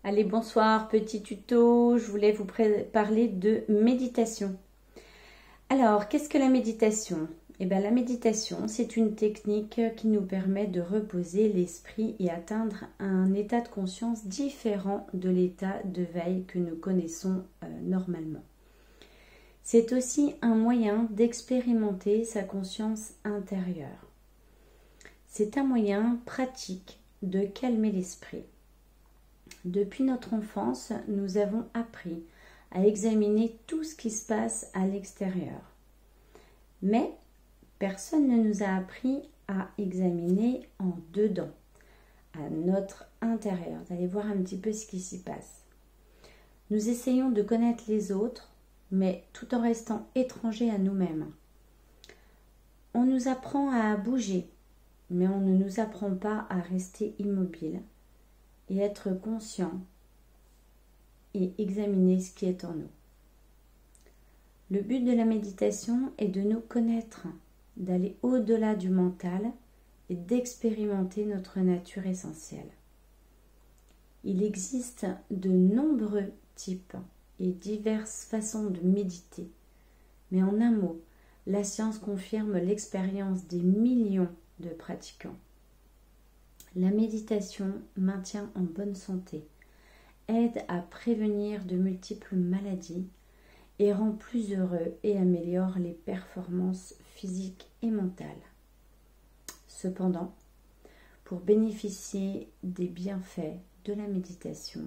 Allez, bonsoir, petit tuto. Je voulais vous parler de méditation. Alors, qu'est-ce que la méditation? Eh bien, la méditation, c'est une technique qui nous permet de reposer l'esprit et atteindre un état de conscience différent de l'état de veille que nous connaissons normalement. C'est aussi un moyen d'expérimenter sa conscience intérieure. C'est un moyen pratique de calmer l'esprit. Depuis notre enfance, nous avons appris à examiner tout ce qui se passe à l'extérieur. Mais personne ne nous a appris à examiner en dedans, à notre intérieur, d'aller voir un petit peu ce qui s'y passe. Nous essayons de connaître les autres, mais tout en restant étrangers à nous-mêmes. On nous apprend à bouger, mais on ne nous apprend pas à rester immobile et être conscient et examiner ce qui est en nous. Le but de la méditation est de nous connaître, d'aller au-delà du mental et d'expérimenter notre nature essentielle. Il existe de nombreux types et diverses façons de méditer, mais en un mot, la science confirme l'expérience des millions de pratiquants. La méditation maintient en bonne santé, aide à prévenir de multiples maladies et rend plus heureux et améliore les performances physiques et mentales. Cependant, pour bénéficier des bienfaits de la méditation,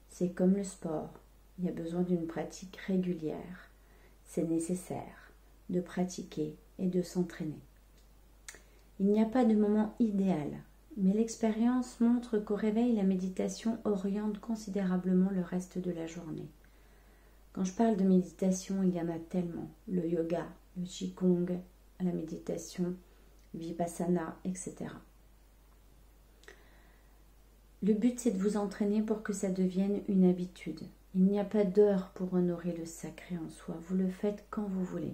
c'est comme le sport, il y a besoin d'une pratique régulière. C'est nécessaire de pratiquer et de s'entraîner. Il n'y a pas de moment idéal, mais l'expérience montre qu'au réveil, la méditation oriente considérablement le reste de la journée. Quand je parle de méditation, il y en a tellement. Le yoga, le qigong, la méditation, vipassana, etc. Le but, c'est de vous entraîner pour que ça devienne une habitude. Il n'y a pas d'heure pour honorer le sacré en soi. Vous le faites quand vous voulez.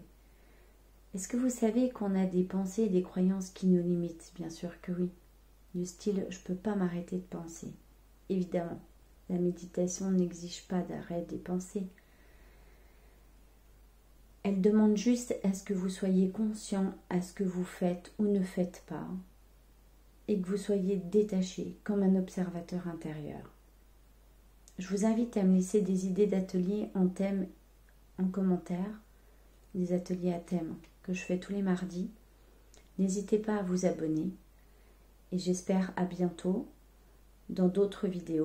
Est-ce que vous savez qu'on a des pensées et des croyances qui nous limitent? Bien sûr que oui. Du style, je ne peux pas m'arrêter de penser. Évidemment, la méditation n'exige pas d'arrêt des pensées. Elle demande juste à ce que vous soyez conscient à ce que vous faites ou ne faites pas et que vous soyez détaché comme un observateur intérieur. Je vous invite à me laisser des idées d'ateliers en thème en commentaire, des ateliers à thème que je fais tous les mardis. N'hésitez pas à vous abonner et j'espère à bientôt dans d'autres vidéos.